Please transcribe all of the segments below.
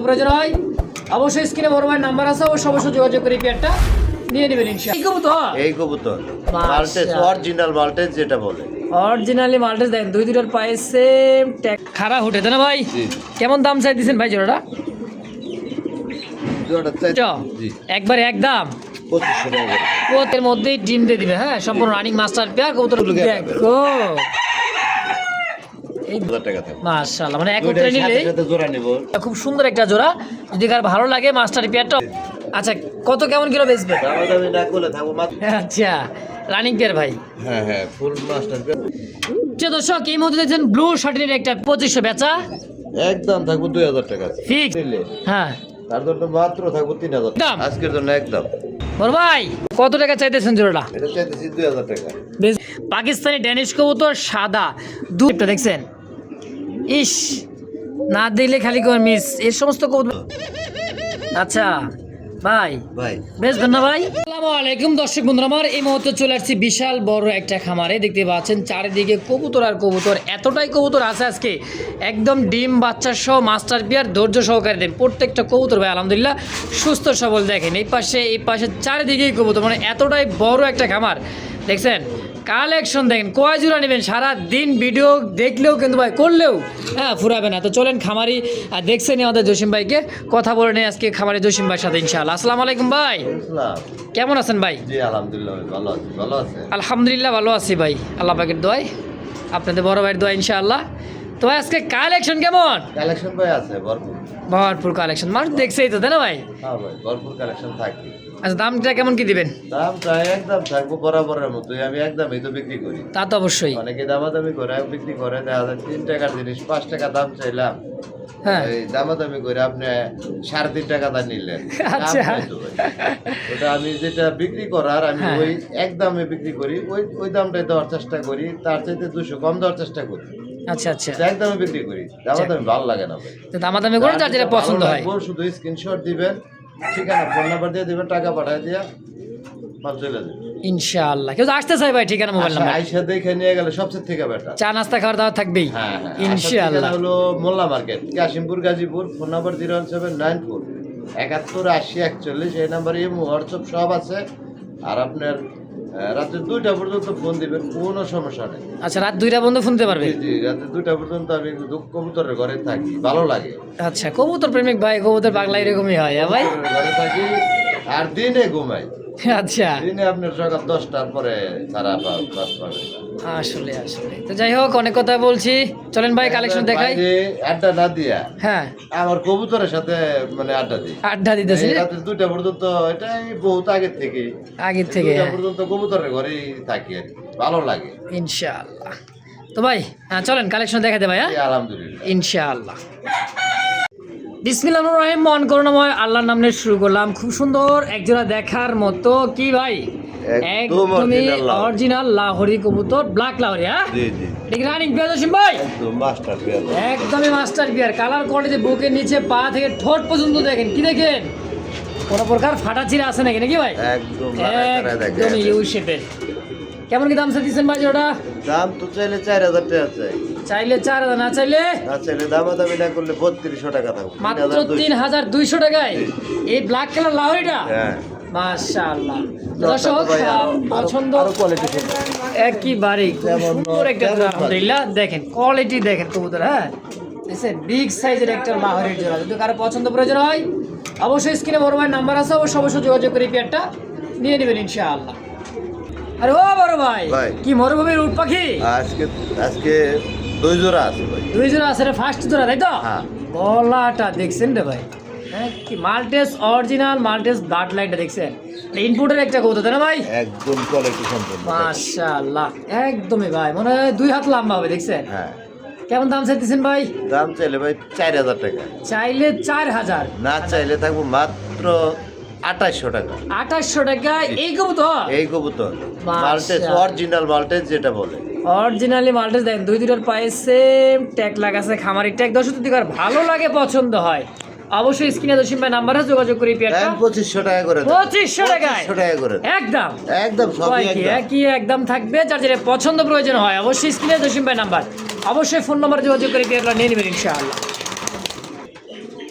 প্রয়োজন হয় অবশ্যই স্ক্রিনে বড় ভাই নাম্বার আছে, অবশ্যই যোগাযোগ করে পেয়ারটা নিয়ে নেবেন ইনশাআল্লাহ। এই কবুতর মাল্টেজ, অরিজিনাল মাল্টেজ যেটা বলে, অরিজিনালি মাল্টেজ দেখেন দুইটার পায়ে সেম ট্যাগ খাড়া উঠে তাই না ভাই? কেমন দাম চাই দিচ্ছেন ভাই জোড়াটা? একবার একদম 2500 টাকা। ওদের মধ্যেই ডিম দিয়ে দিবে। হ্যাঁ, সম্পূর্ণ রানিং মাস্টার পেয়ার কবুতর দেখো মাশাআল্লাহ, মানে একত্রে নিলেই খুব সুন্দর একটা জোড়া। যদি কার ভালো লাগে মাস্টার পেয়ারটা। আচ্ছা, কত কেমন কিলো বেচবে? আচ্ছা, রানিং পেয়ার ভাই। হ্যাঁ ফুল মাস্টার পেয়ার। দর্শক এই মুহূর্তে দেখছেন ব্লু শার্টের একটা 2500 বেচা একদম থাকবো 2000 টাকা ফিক্স। হ্যাঁ, তার জন্য মাত্র থাকবো 3000 আজকের জন্য একদম। বড় ভাই কত টাকা চাইতেছেন জোড়াটা? এটা চাইতেছি 2000 টাকা। পাকিস্তানি ড্যানিশ কবুতর সাদা দুটো দেখছেন, ইস না দিলে খালি করে মিস এই সমস্ত কবুতর। আচ্ছা ভাই বেচবেন না ভাই? আসসালামু আলাইকুম দর্শক বন্ধুরা, আমার এই মুহূর্তে চলে আসছি বিশাল বড় একটা খামারে। দেখতে পাচ্ছেন চারিদিকে কবুতর আর কবুতর, এতটাই কবুতর আছে আজকে একদম ডিম বাচ্চা সহ মাস্টার পিয়ার ধৈর্য সহকারে দেন প্রত্যেকটা কবুতর ভাই আলহামদুলিল্লাহ সুস্থ সবল। দেখেন এই পাশে চারিদিকেই কবুতর, মানে এতটাই বড় একটা খামার দেখছেন। কালেকশন দেখেন কয় জোড়া নেবেন, সারা দিন ভিডিও দেখলেও কিন্তু ভাই করলেও ফুরাবে না। তো চলেন খামারি দেখছেন আমাদের জসিম ভাইকে কথা বলে নেই আজকে খামারি জসিম ভাইয়ের সাথে ইনশাআল্লাহ। আসসালামু আলাইকুম ভাই, কেমন আছেন ভাই? আলহামদুলিল্লাহ ভালো আছি ভাই, আল্লাহ পাকের দোয়ায়, আপনাদের বড় ভাইয়ের দোয়া ইনশাআল্লাহ। তো আজকে কালেকশন কেমন? কালেকশন ভাই আছে ভরপুর কালেকশন, মানুষ দেখছেই তো তাই না ভাই? হ্যাঁ ভাই, ভরপুর কালেকশন থাকে। আচ্ছা, দামটা কেমন কি দিবেন? দামটা একদম থাকবো বরাবরের মতোই, আমি একদমই তো বিক্রি করি। তা তো অবশ্যই, অনেকে দামাদামি করে বিক্রি করে, দেখা যায় 3 টাকার জিনিস 5 টাকা দাম চাইলাম, হ্যাঁ এই দামাদামি করে আপনি 3.5 টাকা দা নিলেন। আচ্ছা, ওটা আমি যেটা বিক্রি করার আমি ওই একদমে বিক্রি করি, ওই দামটাই দেওয়ার চেষ্টা করি, তার চাইতে 200 কম দেওয়ার চেষ্টা করি। আচ্ছা আচ্ছা, একদমই বিক্রি করি, দামাদামি ভালো লাগে না ভাই। দামাদামি করে যার যেটা পছন্দ হয় শুধু স্ক্রিনশট দিবেন, ঠিকানা ফোন নাম্বার দিয়ে দিবেন, টাকা পাঠিয়ে দিয়া মাল চলে যাবে ইনশাআল্লাহ। কেউ আসতে চাই ভাই, ঠিকানা মোবাইল নাম্বার আইসা দেখে নিয়ে গেলে সবচেয়ে থেকে বেটার। চা নাস্তা খাওয়ার দাওয়া থাকবেই ইনশাআল্লাহ। হলো Molla market, Kashimpur, Gazipur. Phone number 01794 71 80 41। এই নাম্বারে হোয়াটসঅ্যাপ সব আছে। আর আপনার রাতে 2টা পর্যন্ত ফোন দিবেন, কোনো সমস্যা নেই। আচ্ছা, রাত 2টা পর্যন্ত ফোন দিতে পারবে? জি, রাতে 2টা পর্যন্ত আমি কবুতরের ঘরে থাকি, ভালো লাগে। আচ্ছা, কবুতর প্রেমিক ভাই, কবুতর পাগলা এরকমই হয় ভাই। ঘরে থাকি আর দিনে ঘুমাই। আচ্ছা, দিনে আপনার সকাল 10টার পরে সারা বাস পাবে। আসলে তো যাই হোক, অনেক কথা বলছি, চলেন ভাই কালেকশন দেখাই। আড্ডা না দিয়া হ্যাঁ, আমার কবুতরের সাথে মানে আড্ডা দিতেছি রাতে 2টা পর্যন্ত। এটাই বহুত আগের থেকে 2টা পর্যন্ত কবুতরের ঘরেই থাকি আর ভালো লাগে ইনশাআল্লাহ। তো ভাই চলেন কালেকশন দেখাতে ভাই। আলহামদুলিল্লাহ ইনশাআল্লাহ। বিসমিল্লাহির রহমানির রহিম, মন করুণাময় আল্লাহর নাম নিয়ে শুরু করলাম। খুব সুন্দর একজোড়া দেখার মতো কি ভাই, একদমই অরিজিনাল লাহোরি কবুতর, ব্ল্যাক লাহোরি। হ্যাঁ জি জি, ঠিক রানিং পেয়ার জসিম ভাই, একদম মাস্টার পেয়ার, একদমই মাস্টার পেয়ার। কালার কোয়ালিটি বুকের নিচে পা থেকে ঠোঁট পর্যন্ত দেখেন, কি দেখেন কোনো প্রকার ফাটা চিরা আছে নাকি নাকি ভাই? একদম ইউ শেপের। কেমন কি দাম চাইছেন ভাই ওটা? দাম তো চাইলে 4000 টাকা চাই, চাইলে 4000, না চাইলে দামাদামি না করলে 3200 টাকা থাকবে, মাত্র 3200 টাকায় এই ব্ল্যাক কালার লাহোরিটা। হ্যাঁ মাশাআল্লাহ। দর্শক পছন্দ একইবারে সুন্দর একটা আলহামদুলিল্লাহ। দেখেন কোয়ালিটি দেখেন কবুতর, হ্যাঁ দেখছেন বিগ সাইজের একটা লাহোরির জোড়া। যদি কারো পছন্দ প্রয়োজন হয় অবশ্যই স্ক্রিনে বড় ভাই নাম্বার আছে, অবশ্যই যোগাযোগ করে পেয়ারটা নিয়ে নেবেন ইনশাআল্লাহ। আরে ও বড় ভাই, কি মরুভূমির উট পাখি? আজকে 2 জোড়া আছে ভাই। 2 জোড়া আছে রে, ফার্স্ট জোড়া তাই তো? হ্যাঁ, গলাটা দেখছেন রে ভাই, হ্যাঁ কি মাল্টেস, অরিজিনাল মাল্টেস ব্লাড লাইনটা দেখছেন। ইনপুটের একটা কবুতর তাই না ভাই? একদম কোয়ালিটি সম্পন্ন মাশাআল্লাহ, একদমই ভাই মনে হয় 2 হাত লম্বা হবে দেখছেন। হ্যাঁ, কেমন দাম চাইতেছেন ভাই? দাম চাইলে ভাই 4000 টাকা, চাইলে 4000, না চাইলে থাকবো মাত্র 2800 টাকা। 2800 টাকা এই কবুতর? এই কবুতর মাল্টেজ, অরিজিনাল মাল্টেজ যেটা বলে, অরিজিনালি মাল্টেজ দেখেন দুইটার পায়ে সেম ট্যাগ লাগাছে, খামারি ট্যাগ। দর্শক যদি ভালো লাগে পছন্দ হয় অবশ্যই স্ক্রিনে জসিম ভাই নাম্বারে যোগাযোগ করি। পেয়ারটা 2500 টাকা করে, 2500 টাকায় করে একদম সবই একদম থাকবে। যার যেটা পছন্দ প্রয়োজন হয় অবশ্যই স্ক্রিনে জসিম ভাই নাম্বার, অবশ্যই ফোন নাম্বার যোগাযোগ করে পেয়ারটা নিয়ে নেবেন ইনশাআল্লাহ।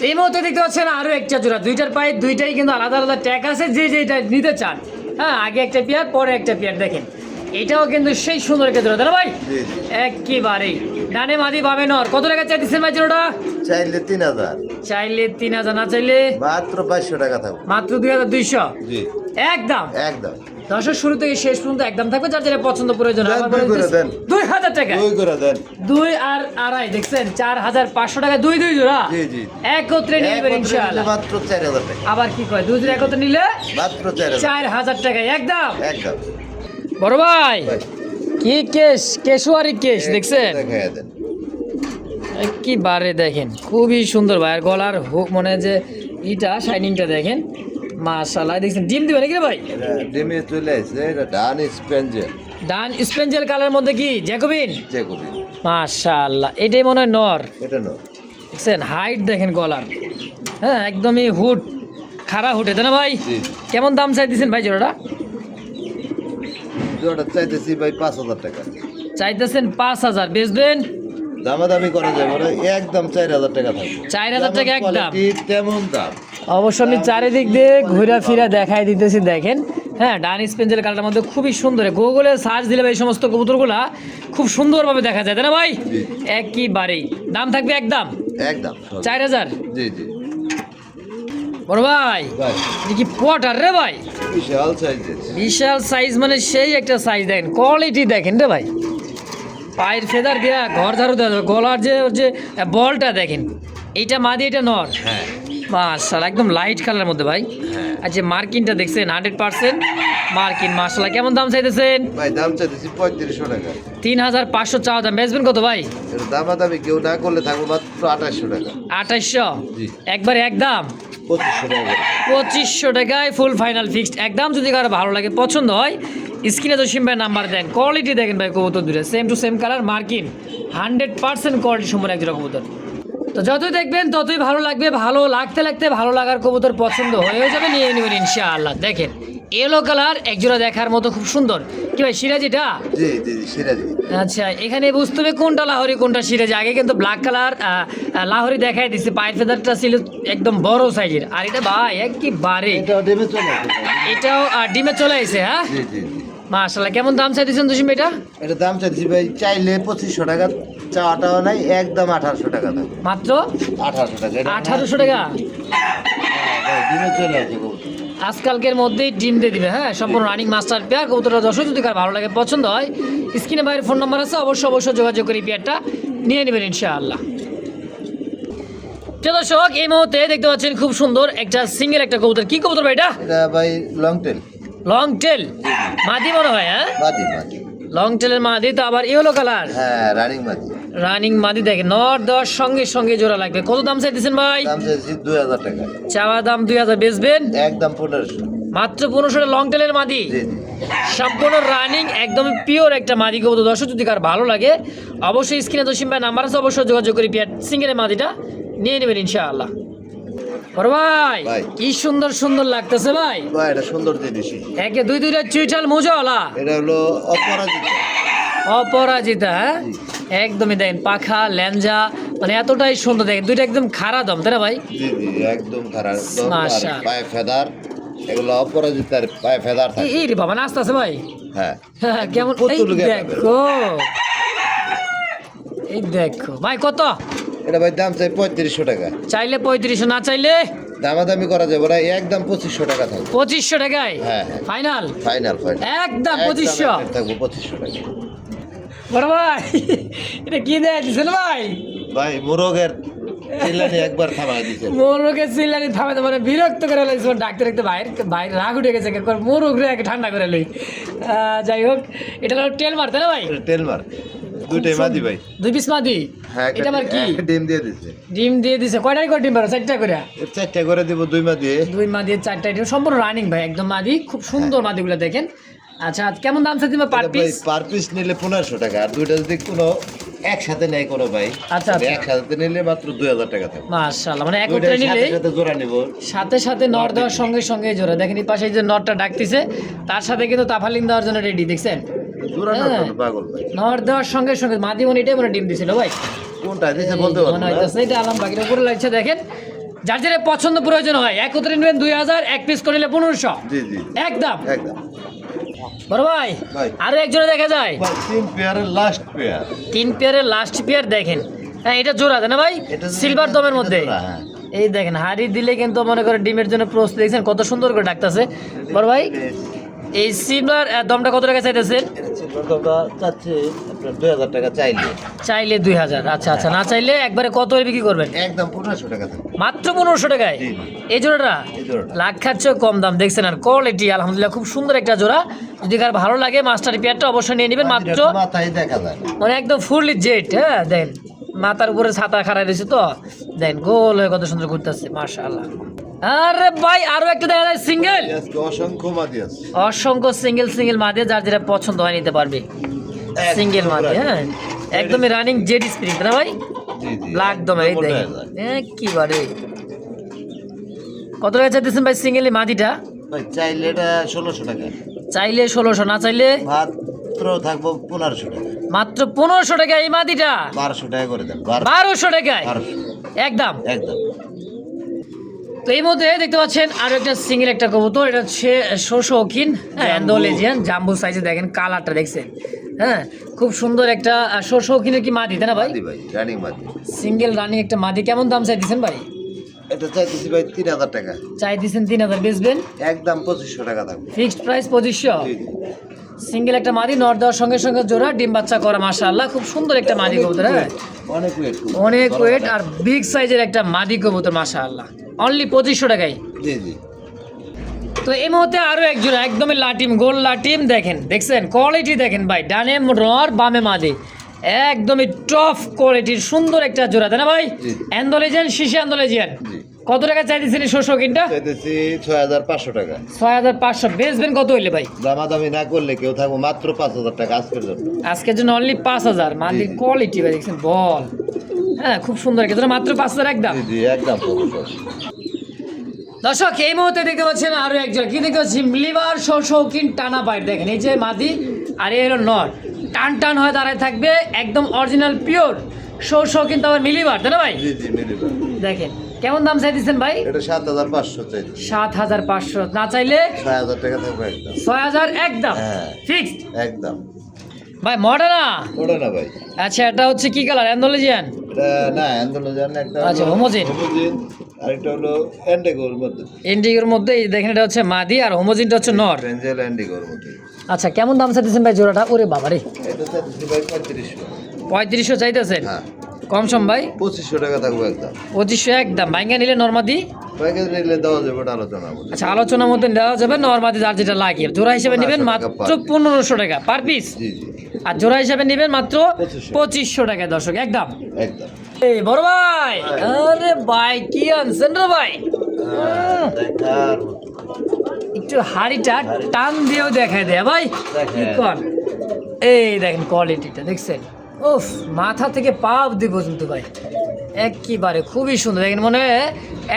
এই মুহূর্তে দেখতে পাচ্ছেন আরো একটা জোড়া, দুইটার পায়ে দুইটাই কিন্তু আলাদা আলাদা ট্যাগ আছে, যে যেটা নিতে চান। হ্যাঁ, আগে একটা পেয়ার পরে একটা পেয়ার। দেখেন এটাও কিন্তু সেই সুন্দর একটা জোড়া, তাই না ভাই? জি। একেবারেই ডানে মাদি বামে নর। কত টাকা চাইতেছেন ভাই জোড়াটা? চাইলে 3000, চাইলে 3000, না চাইলে মাত্র 500 টাকা থাকবে। মাত্র 2200 জি, একদম। একদম দর্শক শুরু থেকে শেষ পর্যন্ত একদম থাকবে, যার যেটা পছন্দ প্রয়োজন। দেন, আবার দুই বলে করে দিচ্ছি, দেন। 2000 টাকা। 2 করে দেন। 2 আর আড়াই, দেখছেন 4500 টাকা, দুই জোড়া জি, জি। একত্রে নিয়ে নেবেন একত্রে নিলে ইনশাআল্লাহ। মাত্র 4000 টাকা। আবার কি কয়, দুই জোড়া একত্রে নিলে মাত্র 4000। 4000 টাকা একদম। একদম বড় ভাই ভাই, কি কেশ, কেশুয়ারি কেশ দেখছেন দেখাইয়া দেন। কি বারে, দেখেন খুবই সুন্দর ভাই। আর গলার হুক মনে হয় যে ইটা শাইনিংটা দেখেন, মাশাআল্লাহ। দেখছেন ডিম দিবে নাকি রে ভাই? এটা ডিমে চলে আসছে, এটা ডান স্পেঞ্জেল। ডান স্পেঞ্জেল কালার মধ্যে কি জ্যাকোবিন? চেক করুন, মাশাআল্লাহ, এটাই মনে হয় নর। এটা নো। দেখছেন হাইট দেখেন গলার, হ্যাঁ একদমই হুড, খাড়া হুটে, তাই না ভাই? জি। কেমন দাম চাই দিচ্ছেন ভাই জোড়াটা? জোড়া চাইতেছি ভাই 5000 টাকা। চাইতেছেন 5000, বেচবেন? দামাদামি করা যাবে না, একদম 4000 টাকা থাকবে। 4000 টাকা যেমন একদম। quality, তেমন দাম। অবশ্য আমি চারিদিক দিয়ে ঘুরা ফিরা দেখাই দিতেছি, দেখেন। হ্যাঁ, ডান স্পেঞ্জেল কালারটার মধ্যে খুবই সুন্দর। গুগলে সার্চ দিলে ভাই এই সমস্ত কবুতরগুলা খুব সুন্দরভাবে দেখা যায়, তাই না ভাই? জি। একইবারেই দাম থাকবে একদম একদম 4000। জি, জি বড় ভাই ভাই, এটা কি পটার রে ভাই? বিশাল সাইজের। বিশাল সাইজ, মানে সেই একটা সাইজ। দেখেন কোয়ালিটি দেখেন রে ভাই, পায়ের ফেদার দেওয়া, ঘর ঝাড়ু দেওয়া, গলার যে ওর যে বলটা দেখেন, এইটা মাদি এটা নর। হ্যাঁ, মাশাআল্লাহ, একদম লাইট কালার মধ্যে ভাই। হ্যাঁ। আর যে মার্কিনটা দেখছেন 100% মার্কিন। মাশাআল্লাহ, কেমন দাম চাইতেছেন? ভাই দাম চাইতেছি 3500 টাকা। 3500 চাওয়া দাম, বেচবেন কত ভাই? এর দামাদামি কেউ না করলে থাকবো মাত্র 2800 টাকা। 2800 জি। একবারে একদম 2500 টাকা করে। 2500 টাকায় ফুল ফাইনাল ফিক্সড একদম। যদি কারো ভালো লাগে, পছন্দ হয়, স্ক্রিনে তো সিম ভাই নাম্বার দেন। কোয়ালিটি দেখেন ভাই, কবুতর দুটো সেম টু সেম কালার, মার্কিন 100% কোয়ালিটি সম্পন্ন একজোড়া কবুতর। তো যতই দেখবেন ততই ভালো লাগবে, ভালো লাগতে লাগতে ভালো লাগার কবুতর পছন্দ হয়ে যাবে, নিয়ে নেবেন ইনশাআল্লাহ। দেখেন এলো কালার একজোড়া দেখার মতো, খুব সুন্দর। কি ভাই, সিরাজিটা? জি, জি, জি, সিরাজি। আচ্ছা, এখানে বুঝতে হবে কোনটা লাহোরি কোনটা সিরাজি। আগে কিন্তু ব্ল্যাক কালার লাহোরি দেখাই দিচ্ছে, পায়ের ফেদারটা ছিল একদম বড় সাইজের। আর এটা ভাই একেবারে, এটা ডিমে চলে আসে ভাই। এটাও ডিমে চলে আসে। হ্যাঁ, জি, জি, জি। মাশাআল্লাহ, কেমন দাম চাইতেছেন তুসিম এটা? এটা দাম চাইছি ভাই, চাইলে 2500 টাকা, চাওয়াটাও নাই, একদম 1800 টাকা থাকবে। মাত্র 1800 টাকা। এটা 1800 টাকা। হ্যাঁ, ভাই, ডিমে চলে আসে কবুতর। আজকালকের মধ্যেই ডিম দিয়ে দিবে। হ্যাঁ, সম্পূর্ণ রানিং মাস্টার পেয়ার। কবুতরটা দর্শক যদি কার ভালো লাগে, পছন্দ হয়, স্ক্রিনে বাইরের ফোন নাম্বার আছে, অবশ্যই যোগাযোগ করে পেয়ারটা নিয়ে নেবেন ইনশাআল্লাহ। তো দর্শক এই মুহূর্তে দেখতে পাচ্ছেন খুব সুন্দর একটা সিঙ্গেল একটা কবুতর। কি কবুতর ভাই এটা? এটা ভাই লং টেল। লং টেল মাদি মনে হয়। হ্যাঁ, মাদি, মাদি। লং টেলের মাদি, তো আবার ইয়েলো কালার হ্যাঁ, রানিং মাদি। রানিং মাদি। দেখেন নর দেওয়ার সঙ্গে সঙ্গে জোড়া লাগবে। কত দাম চাইতেছেন ভাই? দাম চাইছি 2000 টাকা। চাওয়া দাম 2000, বেচবেন? একদম 1500। মাত্র 1500 লং টেলের মাদি, জি, জি। সম্পূর্ণ রানিং একদমই পিওর একটা মাদি কবুতর। দর্শক যদি কার ভালো লাগে, অবশ্যই স্ক্রিনে জসিম ভাই নাম্বার আছে, অবশ্যই যোগাযোগ করে পেয়ার সিঙ্গেলের মাদিটা নিয়ে নেবেন ইনশাআল্লাহ। বড় ভাই ভাই। কি সুন্দর সুন্দর লাগতেছে ভাই, ভাই এটা সুন্দর জিনিসই। একে দুইটা চুইটাল মুজওয়ালা, এটা হলো অপরাজিত। অপরাজিতা। হ্যাঁ, একদমই দেখেন পাখা ল্যাঞ্জা, মানে এতটাই সুন্দর। দেখেন দুইটা একদম খাড়া দম, তাই না ভাই? জি, জি, একদম খারাপ। একদম। আর মাশাআল্লাহ। পায়ে ফেদার, এগুলো অপরাজিতার পায়ে ফেদার থাকে। এই রে বাবা, নাচতে আছে ভাই। হ্যাঁ, হ্যাঁ, কেমন, এই পুতুল গেটা দেখো, এই দেখো ভাই। কত এটা ভাই দাম চাই 3500 টাকা। চাইলে 3500, না চাইলে দামাদামি করা যাবে না, একদম 2500 টাকা থাকবে। 2500 টাকায় হ্যাঁ, হ্যাঁ। Final final, final. একদম 2500 থাকবো 2500 টাকা। বড় ভাই এটা কি দেয় দিছেন ভাই? ভাই মোরগের চিল্লানি একবার থামায় দিছে। মোরগে চিল্লানি থামাতে মানে বিরক্ত করে লাইছে। ডাক্তার একটা বাইরে রাগ উঠে গেছে, মোরগ রে ঠান্ডা করে লই। যাই হোক, এটা হলো টেল মারতে না ভাই? এটা টেলমার, দুইটাই মাদি ভাই। 2 পিস মাদি। হ্যাঁ, এটা আবার কি? ডিম দিয়ে দিছে। ডিম দিয়ে দিছে? কয়টাই করে ডিম পারো? 4টা করে। এর 4টা করে দিব, 2 মাদি। 2 মাদি 4টা। এটা সম্পূর্ণ রানিং ভাই, একদম মাদি, খুব সুন্দর মাদিগুলো দেখেন। আচ্ছা, কেমন দাম চাচ্ছেন পার পিস? পার পিস নিলে 1500 টাকা, আর দুইটা যদি কোনো একসাথে নেয় কোনো ভাই, আচ্ছা, আচ্ছা। একসাথে নিলে মাত্র 2000 টাকা থাকবে। মাশাআল্লাহ, মানে দুইটা একত্রে নিলে সাথে সাথে জোড়া নিব। সাথে সাথে নর দেওয়ার সঙ্গে সঙ্গে জোড়া। দেখেন এই পাশে যে নরটা ডাকতেছে, তার সাথে কিন্তু তাফালিং দেওয়ার জন্য রেডি। দেখছেন জোড়া না হ্যাঁ। তো পাগল ভাই। নর দেওয়ার সঙ্গে সঙ্গে মাদি মনে এটাই মনে ডিম দিছিল ভাই। কোনটা দিছে বলতে মনে পারবো না। হইতেছে এটা আলম বাগের উপরে লাগছে। দেখেন যার যেটা পছন্দ প্রয়োজন হয় একত্রে নেবেন 2000, এক পিস করে নিলে 1500। জি জি একদম। একদম বড় ভাই ভাই। আরো একজোড়া দেখা যায়, ভাই 3 পেয়ারের লাস্ট পেয়ার 3 পেয়ারের লাস্ট পেয়ার দেখেন। হ্যাঁ এটা জোড়া তাই না ভাই, সিলভার দমের মধ্যে। হ্যাঁ এই দেখেন হাড়ি দিলে কিন্তু মনে করে ডিমের জন্য প্রস্তুত, দেখছেন কত সুন্দর করে ডাকতেছে। বড় ভাই এই সিলভার দমটা কত টাকা চাইতেছেন? চাচ্ছি আপনার 2000 টাকা চাইলে চাইলে 2000। আচ্ছা আচ্ছা, না চাইলে একবারে কত হলে বিক্রি করবেন? একদম 1500 টাকা থাকবে। মাত্র 1500 টাকায় জি। এই জোড়াটা? এই জোড়াটা। লাখ খাচ্ছে কম দাম, দেখছেন। আর কোয়ালিটি আলহামদুলিল্লাহ খুব সুন্দর একটা জোড়া। যদি কার ভালো লাগে মাস্টার পেয়ারটা অবশ্যই নিয়ে নেবেন। মাত্র মাথায় দেখা যায় মানে একদম ফুললি জেট। হ্যাঁ দেখেন মাথার উপরে ছাতা খাড়া রয়েছে তো, দেখেন গোল হয়ে কত সুন্দর ঘুরতেছে মাশাআল্লাহ। আরে ভাই আরো একটা দেখা যায় সিঙ্গেল, আজকে অসংখ্য মাদি আছে। অসংখ্য সিঙ্গেল মাদে, যার যেটা পছন্দ হয় নিতে পারবে। সিঙ্গেল মাদে, হ্যাঁ একদমই রানিং জেড স্প্রিং না ভাই, জি জি ব্ল্যাক দমে। এই দেখেন একেবারে কত টাকা চাইতেছেন ভাই সিঙ্গেল মাদিটা? ভাই চাইলে এটা 1600 টাকা, চাইলে 1600, না চাইলে মাত্র থাকবো 1500 টাকা। মাত্র 1500 টাকা এই মাদিটা? 1200 টাকা করে দেন। 1200 টাকায় 1200 একদম। একদম। তো এই মধ্যে দেখতে পাচ্ছেন আরো একটা সিঙ্গেল একটা কবুতর, এটা হচ্ছে শোষকিন অ্যান্ডোলেজিয়ান জাম্বো সাইজে, দেখেন কালারটা দেখছেন। হ্যাঁ খুব সুন্দর একটা শোষকিনের কি মাদি তাই না ভাই? মাদি ভাই রানিং মাদি, সিঙ্গেল রানিং একটা মাদি। কেমন দাম চাইতেছেন ভাই? এটা চাইতেছি ভাই 3000 টাকা। চাইতেছেন 3000, বেচবেন একদম 2500 টাকা থাকবে। Fixed price 2500। জি জি। সিঙ্গেল একটা মাদি, নর দেওয়ার সঙ্গে সঙ্গে জোড়া, ডিম বাচ্চা করা মাশাআল্লাহ খুব সুন্দর একটা মাদি কবুতর। হ্যাঁ অনেক ওয়েট, অনেক ওয়েট আর বিগ সাইজের একটা মাদি কবুতর মাশাআল্লাহ, অনলি 2500 টাকায়। জি জি। তো এই মুহূর্তে আরো এক জোড়া একদমই লাটিম, গোল লাটিম, দেখছেন কোয়ালিটি দেখেন ভাই, ডানে নর বামে মাদি, একদমই টপ কোয়ালিটির সুন্দর একটা জোড়া তাই না ভাই? জি। অ্যান্ডোলেজিয়ান, শিশি অ্যান্ডোলেজিয়ান। জি। কত টাকা চাইতেছেন এই শোষকিনটা? চাইতেছি 6500 টাকা। 6500, বেচবেন কত হইলে ভাই? দামাদামি না করলে কেউ থাকবো মাত্র 5000 টাকা আজকের জন্য। আজকের জন্য অনলি 5000। মাদির কোয়ালিটি ভাই দেখছেন বল, হ্যাঁ খুব সুন্দর একটা জোড়া, মাত্র 5000 একদম। জি জি একদম। দর্শক এই মুহূর্তে দেখতে পাচ্ছেন আরো একজন, কি দেখতে পাচ্ছি লিভার শৌখিন টানা বাইট, দেখেন এই যে মাদি আর এই হলো নর, টান টান হয়ে দাঁড়ায় থাকবে, একদম অরিজিনাল পিওর শৌখিন, তারপর মিলিবার তাই না ভাই? জি জি মিলিবে। দেখেন কেমন দাম চাইতেছেন ভাই? এটা 7500 চাইছি। 7500, না চাইলে 6000 টাকা থাকবে একদম। 6000 একদম হ্যাঁ। ফিক্সড একদম। ভাই। মডার্না, ওটা না ভাই, আচ্ছা এটা হচ্ছে কি কালার? অ্যান্ডোলেজিয়ান। এটা না অ্যান্ডোলজিয়ান, একটা আচ্ছা, হোমোজিন। হোমোজিন আর একটা হলো এন্ডিগোর মধ্যে। ইন্ডিগোর মধ্যে, এই দেখেন এটা হচ্ছে মাদি আর হোমোজিনটা হচ্ছে নর। রেঞ্জেল এন্ডিগোর মধ্যে। আচ্ছা কেমন দাম চাইতেছেন ভাই জোড়াটা? ওরে বাবা রে, এটা চাইতেছি ভাই 3500। 3500 চাইতেছেন? হ্যাঁ কম সম ভাই? 2500 টাকা থাকবে একদম। 2500 একদম। ভাঙ্গা নিলে নরমাদি? ব্যাগে নিলে দেওয়া যাবে, ওটা আলোচনা হবে। আচ্ছা আলোচনার মধ্যে দেওয়া যাবে, নরমাদি যার যেটা লাগে। জোড়া হিসেবে নেবেন 1500 মাত্র টাকা per 1500 টাকা পার পিস, জি জি আর জোড়া হিসেবে নেবেন মাত্র 2500 2500 টাকা দর্শক একদম। একদম। এই বড় ভাই, আরে ভাই কি আনছেন রে ভাই? দেখার মতো। একটু হাড়িটা টান দিয়েও দেখায় দেয় ভাই, কি দেখেন। কর? এই দেখেন কোয়ালিটিটা দেখছেন, উফ মাথা থেকে পা অব্দি পর্যন্ত ভাই একেবারে খুবই সুন্দর। দেখেন মনে হয়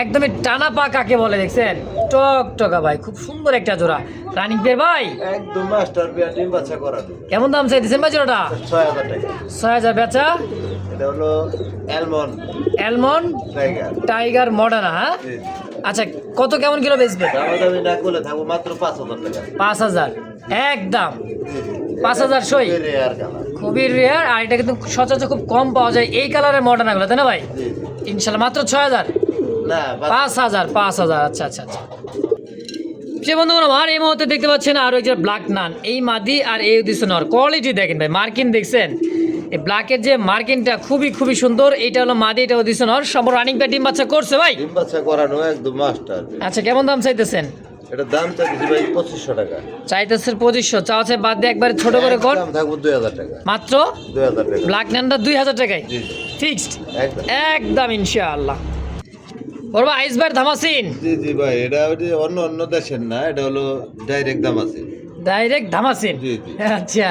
একদমই টানা পা কাকে বলে, দেখছেন টক টকা ভাই, খুব সুন্দর একটা জোড়া রানিং পেয়ার ভাই। একদম মাস্টার পেয়ার, ডিম বাচ্চা করা দেবে। কেমন দাম চাইতেছেন ভাই জোড়াটা? 6000 টাকা। 6000 বেচা। এটা হলো almond almond tiger. Tiger Moderna, হ্যাঁ জি জি। আচ্ছা কত কেমন কিলো বেচবে? দামাদামি না করলে থাকবো মাত্র 5000 টাকা। 5000 একদম। জি জি। 5000 সই, রেয়ার কালার। খুবই রেয়ার, আর এটা কিন্তু সচরাচর খুব কম পাওয়া যায় এই কালারের মডার্নাগুলো তাই না ভাই? জি জি। ইনশাল্লাহ মাত্র 6000। না 5000 আচ্ছা আচ্ছা আচ্ছা। সে বন্ধুগণ আমার এই মুহূর্তে দেখতে পাচ্ছেন আরো একটা ব্ল্যাক নান, এই মাদি আর এই উদ্দেশ্য নর। কোয়ালিটি দেখেন ভাই, মার্কিন দেখছেন, এই ব্ল্যাকের যে মার্কিনটা খুবই সুন্দর। এইটা হলো মাদি, এটা উদ্দেশ্য নর, সব রানিং পে ডিম বাচ্চা করছে ভাই। ডিম বাচ্চা করানো একদম মাস্টার। আচ্ছা কেমন দাম চাইতেছেন? এটা দাম চাইছি ভাই 2500 টাকা। চাইতেছেন 2500, চাওয়া বাদ দিয়ে একবারে ছোট করে কর, দাম থাকবো 2000 টাকা। মাত্র 2000 টাকা। ব্ল্যাক নানটা 2000 টাকায় জি জি ফিক্সড একদম। একদম ইনশাআল্লাহ। বলবো আইসবার ধামাসিন, জি জি ভাই, এটা ওই যে অন্য দেশের না, এটা হলো ডাইরেক্ট দাম আছে। ডাইরেক্ট ধামাসিন। জি জি। আচ্ছা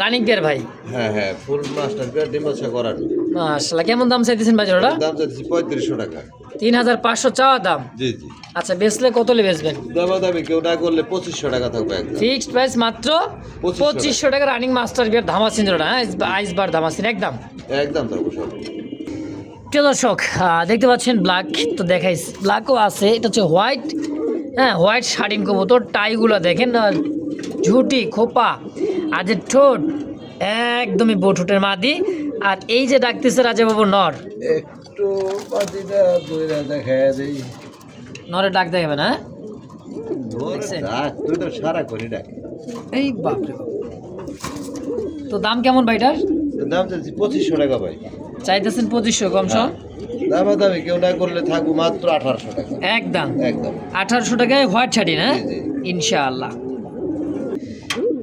রানিং পেয়ার ভাই, হ্যাঁ হ্যাঁ ফুল মাস্টার পেয়ার, ডিম বাচ্চা করানো। মাশাআল্লাহ। কেমন দাম চাইতেছেন ভাই জোড়াটা? দাম চাইছি 3500 টাকা। 3500 চাওয়া দাম। জি জি। আচ্ছা বেচলে কত লে বেচবেন? দামাদামি কেউ না করলে 2500 টাকা থাকবে একদম। ফিক্সড প্রাইস মাত্র 2500 টাকা রানিং মাস্টার বিয়ার ধামাসিন জোড়া, হ্যাঁ আইসবার ধামাসিন একদম। একদম থাকবো সব। প্রিয় দর্শক দেখতে পাচ্ছেন ব্ল্যাক তো দেখাইছি, ব্ল্যাকও আছে, এটা হচ্ছে হোয়াইট। হ্যাঁ, হোয়াইট শার্টিন কবুতর, টাইগুলো দেখেন না, ঝুটি খোপা আর যে ঠোঁট একদমই ঠোঁটের মাদি। আর এই যে ডাকতেছে রাজাবাবু নর, একটু মাদিটা দুইটা দেখায় দেই। নরের ডাক দেখাবে না? দেখছেন? ডাক তুই তো সারা করি ডাক। এই বাপরে বাপ। তো দাম কেমন ভাইটার? দাম চাইছি 2500 টাকা ভাই। চাইতেছেন 2500, কম সম? দামাদামি কেউ না করলে থাকবো মাত্র 1800 টাকা। একদম একদম 1800 টাকায় হোয়াইট শার্টিন। হ্যাঁ, জি, জি। ইনশাআল্লাহ।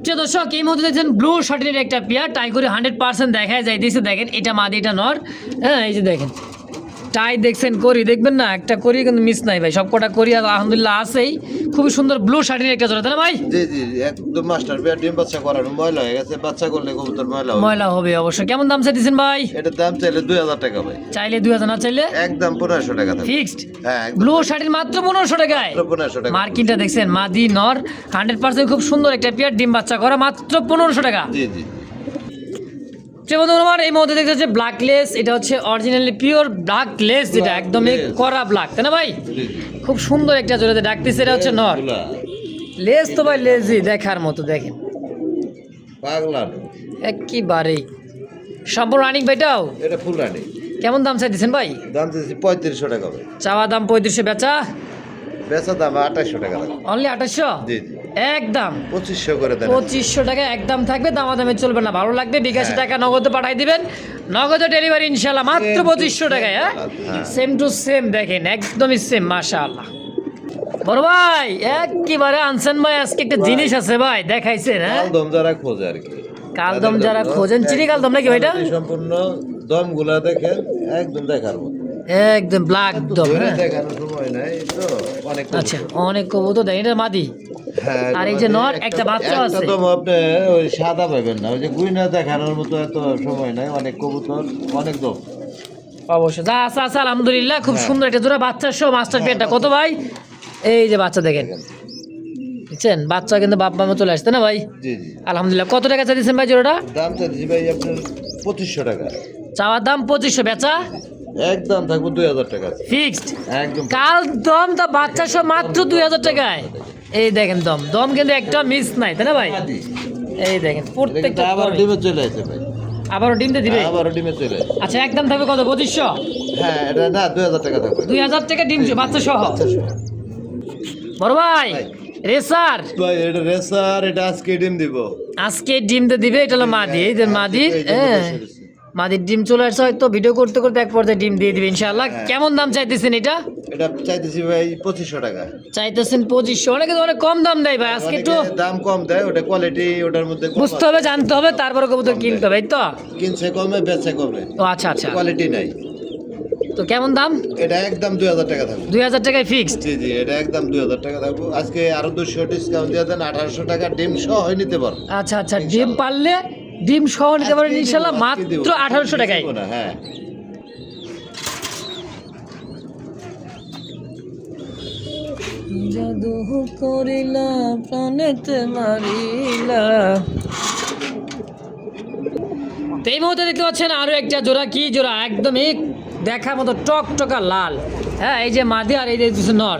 প্রিয় দর্শক, এই মুহূর্তে দেখছেন ব্লু শার্টিনের একটা পেয়ার, টাই করে 100% দেখা যাইতেছে। দেখেন এটা মাদি, এটা নর। হ্যাঁ, এই যে দেখেন টাই দেখছেন, করি দেখবেন না, একটা করি কিন্তু মিস নাই ভাই, সব কটা করি আর আলহামদুলিল্লাহ আছেই। খুবই সুন্দর ব্লু শার্টিনের একটা জোড়া, তাই না ভাই? জি জি একদম মাস্টার পেয়ার, ডিম বাচ্চা করানো, ময়লা হয়ে গেছে, বাচ্চা করলে কবুতর ময়লা হবে। ময়লা হবে অবশ্যই। কেমন দাম চাইতেছেন ভাই? এটার দাম চাইলে 2000 টাকা ভাই। চাইলে 2000, না চাইলে একদম 1500 টাকা থাকবে। ফিক্সড। হ্যাঁ একদম ব্লু শার্টিন মাত্র 1500 টাকায়। মাত্র 1500 টাকা। মার্কিনটা দেখছেন, মাদি নর 100%, খুব সুন্দর একটা পেয়ার, ডিম বাচ্চা করা, মাত্র 1500 টাকা। জি জি আমার এই মধ্যে দেখতে হচ্ছে ব্ল্যাক লেস, এটা হচ্ছে অরিজিনালি পিওর ব্ল্যাক লেস, যেটা একদমই lace। করা ব্ল্যাক, তাই না ভাই? জি জি খুব সুন্দর একটা জোড়াতে ডাকতেছে, এটা হচ্ছে নর। এগুলা লেস তো ভাই লেজই দেখার মতো, দেখেন পাগলা না। একেবারেই সম্পূর্ণ রানিং ভাইটাও। এটা ফুল রানি। কেমন দাম চাইতেছেন ভাই? দাম চাইছি 3500 টাকা ভাই। চাওয়া দাম 3500, বেচা বেচা দাম 2800 টাকা থাকবে। অনলি 2800। জি জি একদম 2500 করে দেন। 2500 টাকা একদম থাকবে, দামাদামি চলবে না। ভালো লাগবে বিকাশে টাকা নগদে পাঠাই দিবেন, নগদে ডেলিভারি ইনশাল্লাহ, মাত্র 2500 টাকায়। হ্যাঁ, সেম টু সেম, দেখেন একদমই সেম, মাশাআল্লাহ। বড় ভাই একেবারে আনছেন ভাই, আজকে একটা জিনিস আছে ভাই, দেখাইছেন। হ্যাঁ, কালদম যারা খোঁজে আর কি, কালদম যারা খোঁজেন, চিনি কালদম নাকি ভাইটা? সম্পূর্ণ দমগুলা দেখেন একদম দেখার মতো, একদম ব্ল্যাক দম। ধরে হ্যাঁ, দেখানোর সময় নাই তো অনেক কবুতর। আচ্ছা, অনেক কবুতর দেখেন, এটা মাদি। হ্যাঁ, আর এই যে নর, একটা বাচ্চা আছে। একটা দম আপনি ওই সাদা পাবেন না, ওই যে গুইনা দেখানোর মতো এত সময় নাই, অনেক কবুতর অনেক দম। অবশ্যই যা আছে আছে আলহামদুলিল্লাহ, খুব হ্যাঁ। সুন্দর একটা জোড়া বাচ্চা সহ মাস্টার পেয়ারটা। কত ভাই? এই যে বাচ্চা দেখেন, বুঝছেন, বাচ্চা কিন্তু বাপ মা চলে আসছে না ভাই? জি জি আলহামদুলিল্লাহ। কত টাকা চাইছেন ভাই জোড়াটা? দাম চাইছি ভাই আপনার 2500 টাকা। চাওয়ার দাম 2500, বেচা একদম থাকবো 2000 টাকা। ফিক্সড। একদম কাল দম তা বাচ্চা সহ মাত্র 2000 টাকায়। এই দেখেন দম, দম কিন্তু একটা মিস নাই, তাই না ভাই? এই দেখেন প্রত্যেকটা আবার দমই। ডিমে চলে আসে ভাই, আবারও ডিম দিয়ে দিবে? আবারও ডিমে চলে আসে। আচ্ছা, একদম থাকবে কত? 2500। হ্যাঁ এটা না 2000 টাকা থাকবে। 2000 টাকা ডিম বাচ্চা সহ। বড় ভাই ভাই। রেসার ভাই এটা রেসার, এটা আজকে ডিম দিব। আজকে ডিম তো দিবে, এটা হলো মাদি, এই যে মাদি। এই যে হ্যাঁ, বসে রয়েছে। মাদির ডিম চলে আসছে, হয়তো ভিডিও করতে করতে এক পর্যায়ে ডিম দিয়ে দিবে ইনশাআল্লাহ। হ্যাঁ। কেমন দাম চাইতেছেন এটা? এটা চাইতেছি ভাই 2500 টাকা। চাইতেছেন 2500, অনেকে তো অনেক কম দাম দেয় ভাই, আজকে একটু অনেকে দাম কম দেয়, ওটা কোয়ালিটি ওটার মধ্যে কম বুঝতে আছে। হবে, জানতে হবে, তারপরে কবুতর কিনতে হবে, এই তো। কিনছে কমে বেচে কমে, ও আচ্ছা আচ্ছা, কোয়ালিটি নাই। তো কেমন দাম? এটা একদম 2000 টাকা থাকবে। 2000 টাকায় ফিক্সড। জি জি এটা একদম 2000 টাকা থাকবে। আজকে আরো 200 ডিসকাউন্ট দিয়ে দেন, 1800 টাকা ডিম সহ নিতে পারো। আচ্ছা আচ্ছা, ডিম পারলে ডিম সহ নিতে পারেন ইনশাআল্লাহ, মাত্র 1800 টাকায়। হ্যাঁ জাদু করিলা প্রাণেতে মারিলা। তো এই মুহূর্তে দেখতে পাচ্ছেন আরো একটা জোড়া, কি জোড়া, একদমই দেখার মতো টকটকা লাল। হ্যাঁ, এই যে মাদি আর এই যে নর,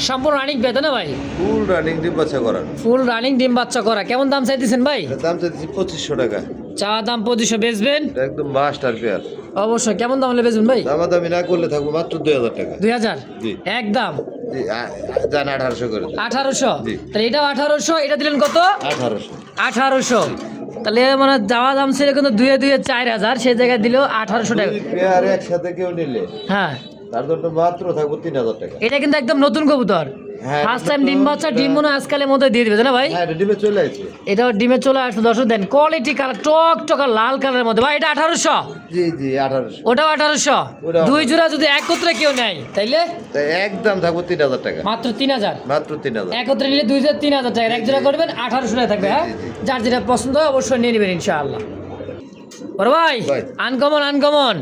সম্পূর্ণ রানিং পেতে না ভাই? ফুল রানিং ডিম বাচ্চা করানো। ফুল রানিং ডিম বাচ্চা করা। কেমন দাম চাইতেছেন ভাই? এটার দাম চাইতেছি 2500 টাকা। চা দাম 2500, বেচবেন? এটা একদম মাস্টার পেয়ার। অবশ্যই। কেমন দাম হলে বেচবেন ভাই? দামাদামি না করলে থাকবো মাত্র 2000 টাকা। 2000 জি। একদম। জি জান 1800 করে দেন। 1800। জি। তাহলে এটাও 1800, এটা দিলেন কত? 1800। 1800। তাহলে মানে যাওয়া দাম ছিল কিন্তু 4000, সেই জায়গায় দিলেও 1800 টাকা। দুই পেয়ার একসাথে কেউ নিলে হ্যাঁ, তার জন্য মাত্র থাকবো 3000 টাকা। এটা কিন্তু একদম নতুন কবুতর, হ্যাঁ, ফার্স্ট টাইম নতুন, ডিম বাচ্চা, এটা- ডিম মনে হয় আজকালের মধ্যে দিয়ে দিবে, তাই না ভাই? হ্যাঁ এটা ডিমে চলে আসছে। এটাও ডিমে চলে আসছে, দর্শক দেন কোয়ালিটি কালার, টক টকা লাল কালারের মধ্যে ভাই। এটা 1800, জি জি 1800। ওটাও 1800। ওটাও দুই জোড়া যদি একত্রে কেউ নেয় তাইলে তাই একদম থাকবো 3000 টাকা। মাত্র 3000। মাত্র 3000। একত্রে নিলে 3000 টাকা, এক জোড়া করবেন 1800 টাকা থাকবে। হ্যাঁ, জি, জি। যার যেটা পছন্দ হয় অবশ্যই নিয়ে নেবেন ইনশাআল্লাহ। বড় ভাই ভাই। আনকমন আনকমন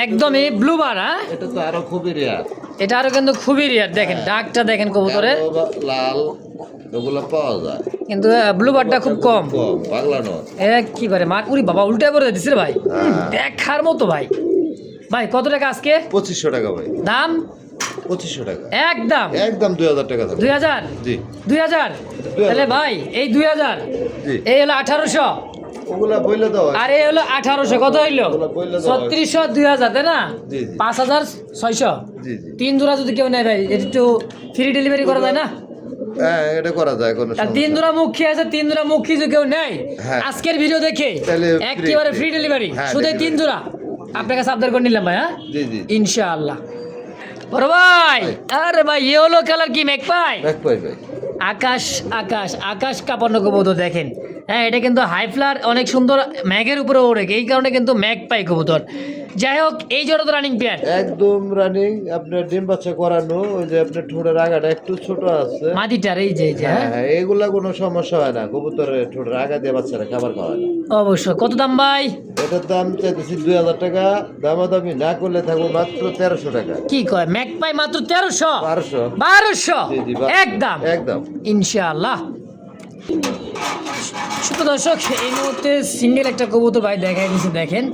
একদমই ব্লু বার। হ্যাঁ, এটা তো আরো খুবই রেয়ার। এটা আরো কিন্তু খুবই রিয়ার, দেখেন ডাকটা দেখেন কবুতরের, কালো বা লাল ওগুলো পাওয়া যায় কিন্তু ব্লু বারটা খুব কম। কম, পাগলা নয়। একেবারে মার, উরি বাবা উল্টা করে দিচ্ছে রে ভাই, দেখার মতো ভাই। ভাই কত টাকা আজকে? 2500 টাকা ভাই। দাম 2500 টাকা একদম একদম 2000 টাকা থাকবে। 2000 জি 2000 তাহলে ভাই এই 2000 জি এই হলো 1800 ওগুলা বইলে দাও। আর এই হলো 1800 কত হইলো? ওগুলা বইলে দাও। 3600 2000 তাই না? জি জি 5600 জি জি তিন জোড়া যদি কেউ নেয় ভাই এটা একটু ফ্রি ডেলিভারি করা যায় না? হ্যাঁ এটা করা যায় কোনো আর সমস্যা তিন জোড়া মুখী আছে, তিন জোড়া মুখী যদি কেউ নেয় হ্যাঁ। আজকের ভিডিও দেখে তাহলে একেবারে free, ফ্রি ডেলিভারি হ্যাঁ, শুধু এই delivery। তিন জোড়া আপনার কাছে আবদার করে নিলাম ভাই। হ্যাঁ জি জি ইনশাআল্লাহ। বড় ভাই আরে ভাই ইয়েলো কালার কি মেঘ পাই? ব্যাক পাই ভাই। আকাশ আকাশ আকাশ কাঁপানো কবুতর দেখেন। হ্যাঁ এটা কিন্তু হাই ফ্লার অনেক সুন্দর ম্যাগের উপরে ওড়ে, এই কারণে কিন্তু ম্যাগ পাই কবুতর। যাই হোক এই জোড়া তো রানিং পেয়ার একদম রানিং আপনার ডিম বাচ্চা করানো। ওই যে আপনার ঠোঁটের আগাটা একটু ছোট আছে। মাদিটার এই যে হ্যাঁ হ্যাঁ হ্যাঁ এগুলা কোনো সমস্যা হয় না। কবুতরের ঠোঁটের আগা দিয়ে বাচ্চারা খাবার খাওয়ায় না। অবশ্যই। কত দাম ভাই? এটার দাম চাইতেছি 2000 টাকা। দামাদামি না করলে থাকবো মাত্র 1300 টাকা। কি কয় ম্যাগ পাই মাত্র 1300 1200 1200 জি জি একদম একদম ইনশাআল্লাহ। শুভ দর্শক এই মুহূর্তে সিঙ্গেল একটা কবুতর ভাই দেখাই দিচ্ছে দেখেন।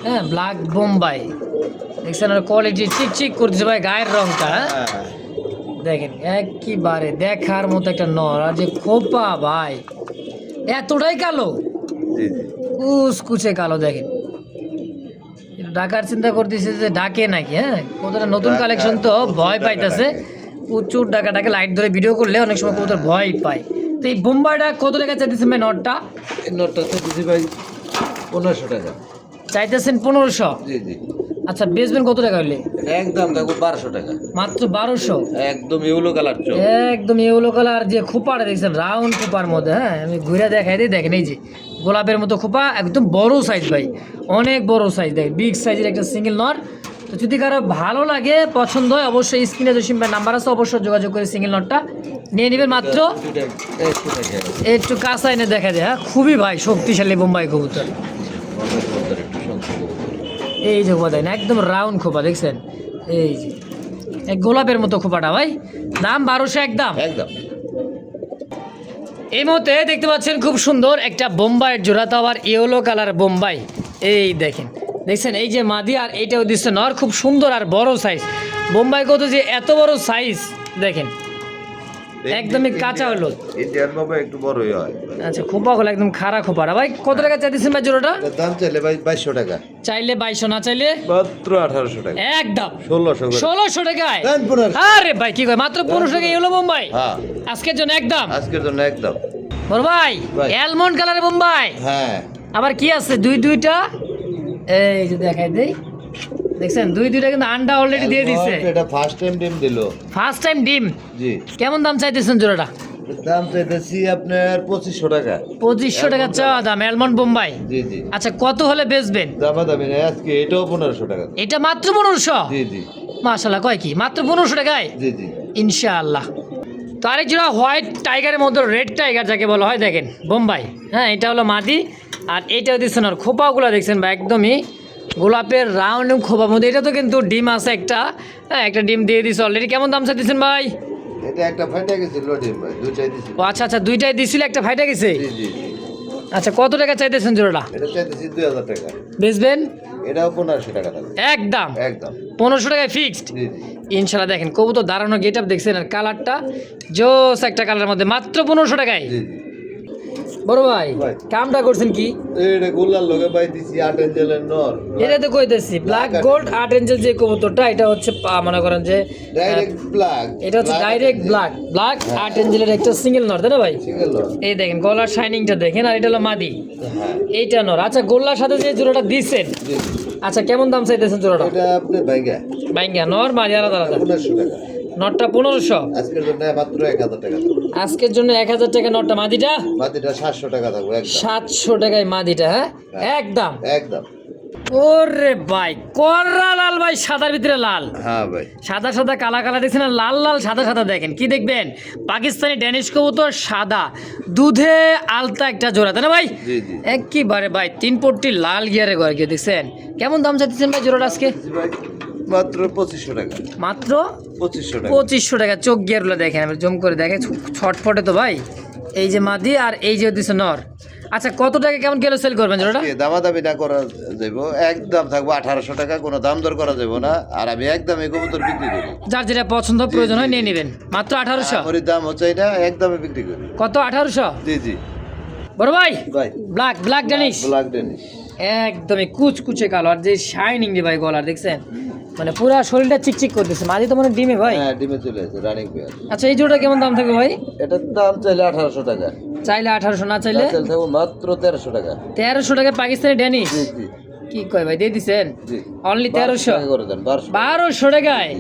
হ্যাঁ ব্ল্যাক বোম্বাই দেখছেন, আর কোয়ালিটি চিকচিক করতেছে ভাই গায়ের রংটা। হ্যাঁ হ্যাঁ দেখেন একেবারে দেখার মতো একটা নর, আর যে খোপা ভাই এতটাই কালো, জি জি কুচকুচে কালো দেখেন। ডাকার চিন্তা করতেছে যে ডাকে নাকি। হ্যাঁ কতটা নতুন ডাকা, কালেকশন তো ভয় ডাকা পাইতেছে। ডাকে। প্রচুর ডাকাটাকে লাইট ধরে ভিডিও করলে অনেক সময় কবুতর ভয় পায়। তো এই বোম্বাইটা কত টাকা চাইতেছেন ভাই নটটা? এই নোটটা চাইতেছি ভাই 1500 টাকা। চাইতেছেন 1500। জি জি আচ্ছা বেচবেন কত টাকা হইলে? এটা একদম থাকবো 1200 টাকা। মাত্র 1200। একদম ইউলো কালার চোখ। একদম ইয়েলো কালার যে খোপাটা দেখছেন রাউন্ড খোপার মধ্যে। হ্যাঁ আমি ঘুরে দেখাই দিই দেখেন, এই যে গোলাপের মতো খোপা, একদম বড় সাইজ ভাই, অনেক বড় সাইজ দেখেন, বিগ সাইজের একটা সিঙ্গেল নর। তো যদি কারো ভালো লাগে পছন্দ হয় অবশ্যই স্ক্রিনে জসিম ভাই নাম্বার আছে, অবশ্যই যোগাযোগ করে সিঙ্গেল নটটা নিয়ে নেবেন মাত্র। একটু কাঁচা এনে দেখা যায়। হ্যাঁ খুবই ভাই শক্তিশালী বোম্বাই কবুতর। এই যে খোপা দেখেন একদম রাউন্ড খোপা দেখছেন, এই যে এক গোলাপের মতো খোপাটা ভাই। দাম 1200 একদম একদম এই মুহূর্তে দেখতে পাচ্ছেন খুব সুন্দর একটা বোম্বাইয়ের জোড়া, তো আবার ইয়েলো কালার বোম্বাই। এই দেখেন দেখছেন এই যে মাদি, আর এইটাও দিচ্ছে নর, খুব সুন্দর আর বড় সাইজ। বোম্বাই কত যে এত বড় সাইজ দেখেন, একদমই কাঁচা হলো। ইন্ডিয়ান বাবা একটু বড়ই হয়। আচ্ছা খোপা হলো একদম খাড়া খোপারা ভাই। কত টাকা চাইতেছেন ভাই জোড়াটা? এটার দাম চাইলে ভাই 2200 টাকা। চাইলে 2200, না চাইলে মাত্র 1800 টাকা। একদম 1600 করে। 1600 টাকায়। দেন 1500। আরে ভাই কি কয় মাত্র 1500 টাকা ইয়েলো বোম্বাই হ্যাঁ আজকের জন্য একদম। আজকের জন্য একদম। বড় ভাই ভাই। অ্যালমন্ড কালারের বোম্বাই হ্যাঁ আবার কি আছে দুইটা, এই যে দেখাই দেই দেখছেন দুইটা কিন্তু আন্ডা অলরেডি দিয়ে দিছে। এটা ফার্স্ট টাইম ডিম দিলো। ফার্স্ট টাইম ডিম। জি কেমন দাম চাইতেছেন জোড়াটা? দাম চাইতেছি আপনার 2500 টাকা। 2500 টাকা চাওয়া দাম অ্যালমন্ড বোম্বাই। জি জি আচ্ছা কত হলে বেচবেন? দামাদামি নাই আজকে। এটাও 1500 টাকা। এটা মাত্র 1500? জি জি মাশাআল্লাহ কয় কি মাত্র 1500 টাকায় জি জি ইনশাআল্লাহ। তো আরেক জোড়া হোয়াইট টাইগারের মধ্যে রেড টাইগার যাকে বলা হয় দেখেন বোম্বাই। হ্যাঁ এটা হলো মাদি, আর এইটাও দিচ্ছেন আর খোপাগুলো দেখছেন বা একদমই গোলাপের রাউন্ড খোপার মধ্যে। এটা তো কিন্তু ডিম আছে একটা। হ্যাঁ একটা ডিম দিয়ে দিছে অলরেডি। কেমন দাম চাইতেছেন ভাই? এটা একটা ফাইটা গেছিল ডিম ভাই, দুইটাই দিছি। ও আচ্ছা আচ্ছা দুইটাই দিছিল, একটা ফাইটা গেছে। জি জি জি আচ্ছা কত টাকা চাইতেছেন জোড়াটা? এটা চাইতেছি 2000 টাকা। বেচবেন এটাও 1500 টাকা থাকবে। একদম একদম 1500 টাকায় ফিক্সড জি জি ইনশাল্লাহ। দেখেন কবুতর দাঁড়ানো গেট আপ দেখছেন, আর কালারটা জোস একটা কালারের মধ্যে মাত্র 1500 টাকায়। জি জি বড় ভাই ভাই। কামটা করছেন কি? এটা গোল্লার লগে পাই দিছি 8 এঞ্জেলের নর। এটা তো কইতেছি ব্ল্যাক গোল্ড 8 এঞ্জেল যে কবুতরটা, এটা হচ্ছে মনে করেন যে ডাইরেক্ট ব্ল্যাক। এটা হচ্ছে ডাইরেক্ট ব্ল্যাক 8 এঞ্জেলের একটা সিঙ্গেল নর তাই না ভাই? সিঙ্গেল নর। এই দেখেন গলার শাইনিংটা দেখেন, আর এটা হলো মাদি, হ্যাঁ এইটা নর। আচ্ছা গোল্লার সাথে যে জোড়াটা দিচ্ছেন, জি জি আচ্ছা কেমন দাম চাইতেছেন জোড়াটা? এটা আপনি ভাইগা বাইঙ্গা নর মাদি আলাদা আলাদা। 1500 টাকা। নটটা 1500। আজকের জন্য মাত্র 1000 টাকা। আজকের জন্য 1000 টাকা নটটা, মাদিটা বাতিটা 700 টাকা থাকবে একদম। 700 টাকায় মাদিটা। হ্যাঁ একদম একদম ওরে ভাই কররা লাল ভাই, সাদার ভিতরে লাল, হ্যাঁ ভাই সাদা সাদা কালা কালা দেখছেন, আর লাল লাল সাদা সাদা দেখেন কি দেখবেন পাকিস্তানি ড্যানিশ কবুতর সাদা দুধে আলতা একটা জোড়া তাই না ভাই? জি জি একেবারে ভাই 3 পট্টি লাল গিয়ারে ঘর গিয়ে দেখছেন। কেমন দাম চাইতেছেন ভাই জোড়াটা আজকে? জি ভাই মাত্র 2500 টাকা। মাত্র 2500 টাকা। 2500 টাকা। চোখ গিয়ারগুলো দেখেন আমি জম করে দেখে ছটফটে তো ভাই। এই যে মাদি আর এই যে দিছে নর, আচ্ছা কত টাকা কেমন কিলো সেল করবেন জোড়াটা? দামাদামি না করা যাইব, একদম থাকবো 1800 টাকা, কোনো দাম দর করা যাবো না। আর আমি একদম এই কবুতর বিক্রি করি, যার যেটা পছন্দ প্রয়োজন হয় নিয়ে নেবেন, মাত্র 1800। ওর দাম হচ্ছে এটা, একদমই বিক্রি করি। কত? 1800। জি জি বড় ভাই ভাই, ব্ল্যাক ড্যানিশ ব্ল্যাক ডেনিশ একদমই কুচকুচে কালো, আর যে শাইনিং রে ভাই গলার দেখছেন, মানে পুরো শরীরটা চিকচিক করতেছে। মাঝে তো মানে ডিমে ভাই। হ্যাঁ ডিমে চলে আসে, রানিং পেয়ার। আচ্ছা এই জোড়া কেমন দাম থাকবে ভাই? এটার দাম চাইলে 1800 টাকা, চাইলে 1800, না চাইলে চাইলে থাকবো মাত্র 1300 টাকা। 1300 টাকা পাকিস্তানি ড্যানিশ। জি জি কি কয় ভাই, দিয়ে দিছেন? জি অনলি 1200 1300, টাকা করে দেন, 1200 1200 টাকায়।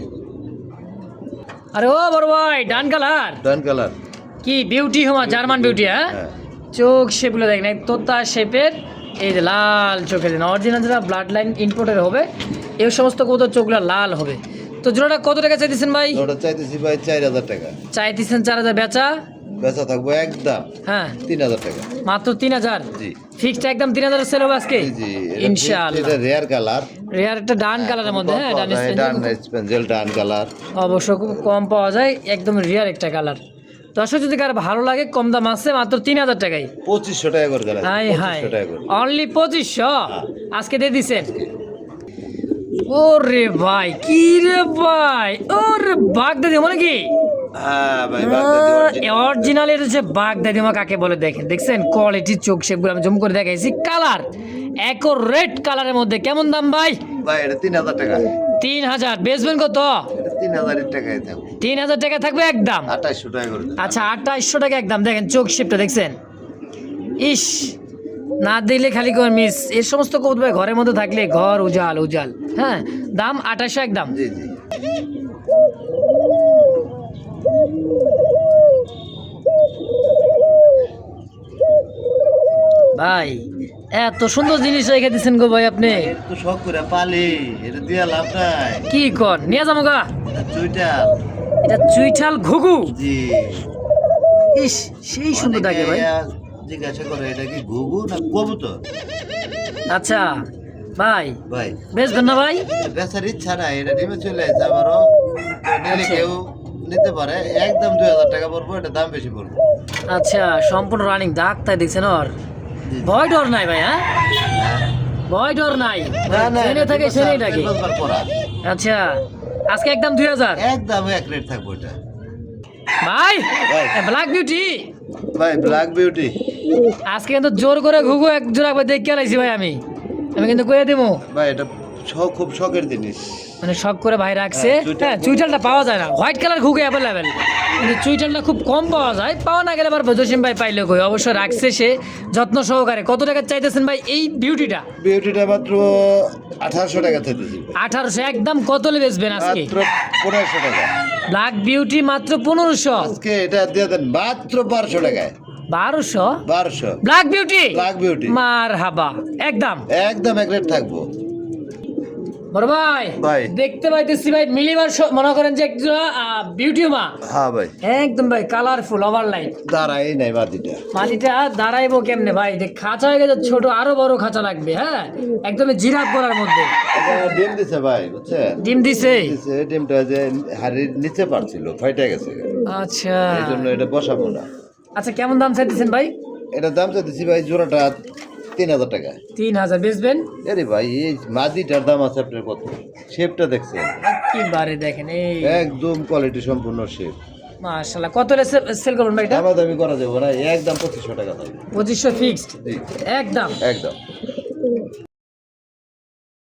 আরে ও বড় ভাই, ডান কালার ডান কালার। কি বিউটি হমা, জার্মান বিউটি। হ্যাঁ হ্যাঁ চোখ শেপগুলো দেখেন, এক তোতা শেপের, এই যে লাল চোখের, অরিজিনাল যেটা ব্লাড লাইন ইম্পোর্টের হবে এই সমস্ত কবুতর চোখগুলো লাল হবে। তো জোড়াটা কত টাকা চাইতেছেন ভাই? ওটা চাইতেছি ভাই 4000 টাকা, চাইতেছেন 4000, বেচা? বেচা থাকবো একদম হ্যাঁ 3000 টাকা। মাত্র 3000। জি ফিক্সড একদম 3000 সেল হবে আজকে জি জি, ইনশাআল্লাহ। এটা রেয়ার কালার, রেয়ার একটা ডান কালারের মধ্যে। হ্যাঁ ডান ডান স্পেঞ্জেল ডান কালার। অবশ্য খুব কম পাওয়া যায়, একদম রিয়ার একটা কালার। দর্শক যদি কার ভালো লাগে, কম দাম আছে, মাত্র 3000 টাকায়। 2500 টাকা করে দেন, হাই হাই, 2500 টাকা করে। অনলি 2500 আজকে দিয়ে দিছেন। ওরে ভাই, কি রে ভাই, ওরে বাগদাদি মানে কি হ্যাঁ ভাই, বাগদাদি original। অরিজিনাল, এটা হচ্ছে বাগদাদি মা কাকে বলে দেখেন, দেখছেন কোয়ালিটি, চোখ শেপগুলো আমি জুম করে দেখাইছি, কালার একো রেড কালারের মধ্যে। কেমন দাম ভাই? ভাই এটা 3000 টাকা, 3000। বেচবেন কত? এটা 3000 টাকায় থাকবে, 3000 টাকা থাকবে একদম। 2800 টাকা করে দেন। আচ্ছা 2800 টাকা একদম। দেখেন চোখ শেপটা দেখছেন, ইস, না দিলে খালি করে মিস। এই সমস্ত কবুতর ভাই ঘরের মধ্যে থাকলে ঘর উজাল উজাল। হ্যাঁ দাম 2800 একদম। জি জি ভাই এত সুন্দর জিনিস রেখে দিচ্ছেন গো ভাই আপনি, তো শখ করে পালি, এটা দিয়ে লাভ নাই। কি কর নিয়ে যাবো গা? এটা চুইটা। এটা চুইঠাল ঘুঘু। জি ইস সেই সুন্দর থাকে ভাই। জিজ্ঞাসা করে এটা কি ঘুঘু না কবুতর। আচ্ছা ভাই ভাই বেচবেন না ভাই? বেচার ইচ্ছা নাই, এটা ডিমে চলে আসছে আমারও, তো নিলে আচ্ছা। কেউ নিতে পারে, একদম 2000 টাকা পড়বো, এটা দাম বেশি পড়বে। আচ্ছা সম্পূর্ণ রানিং দাগ তাই দেখছেন, ওর ভয় ডর নাই ভাই? হ্যাঁ ভয় ডর নাই, জেনে থাকে সেনেই ডাকে। পড়া আচ্ছা আজকে একদম 2000 একদম এক রেট থাকবো এটা। ভাই। ভাই। ব্ল্যাক বিউটি ভাই ব্ল্যাক বিউটি, আজকে কিন্তু জোর করে ঘুঘু এক জোড়া একবার দেখে আলাইছি ভাই, আমি কিন্তু কয়ে দেবো। ভাই এটা খুব শখের জিনিস। মানে শখ করে ভাই রাখছে। হ্যাঁ, চুইঠাল হ্যাঁ চুইঠালটা পাওয়া যায় না, হোয়াইট কালার ঘুঘু অ্যাভেলেবেল, কিন্তু চুইঠালটা খুব কম পাওয়া যায়। পাওয়া না গেলে আবার জসিম ভাই পাইলে কই, অবশ্য রাখছে সে যত্ন সহকারে। কত টাকা চাইতেছেন ভাই এই বিউটিটা? বিউটিটা মাত্র 1800 টাকা চাইতেছি, 1800 একদম। কত হলে বেচবেন আজকে? মাত্র 1500 টাকা। ব্ল্যাক বিউটি মাত্র 1500। আজকে এটা দিয়ে দেন মাত্র 1200 টাকায়। 1200 1200 ব্ল্যাক বিউটি। ব্ল্যাক বিউটি মার হাবা একদম একদম এক রেট থাকবো। বড় ভাই ভাই। দেখতে পাইতেছি ভাই মিলিবার মনে করেন যে একটা বিউটি মা, হ্যাঁ ভাই একদম ভাই কালারফুল ওভারলাইট। দাঁড়াই নাই বাজিটা। মাটিটা দাঁড়াইবো কেমনে ভাই? দেখ খাঁচা হয়ে গেছে ছোট, আরো বড় খাঁচা লাগবে। হ্যাঁ একদম জিরাফ গলার মধ্যে। এটা ডিম দিছে ভাই, বুঝছেন? ডিম দিছে? দিছে, ডিমটা যে হাড়ির নিচে পারছিল, ফাইটা গেছে, আচ্ছা এই জন্য এটা বসাবো না। আচ্ছা কেমন দাম চাইতেছেন ভাই? এটার দাম চাইতেছি ভাই জোড়াটা 3000 টাকা। 3000 বেচবেন? আরে ভাই এই মাদিটার দাম আছে আপনার কত? শেপটা দেখছেন, কি বারে দেখেন, এই একদম কোয়ালিটি সম্পূর্ণ শেপ। মাশাআল্লাহ। কত হলে সেল করবেন ভাই এটা? দামাদামি করা যাবে না, একদম 2500 টাকা থাকবে। 2500 ফিক্সড জি একদম। একদম।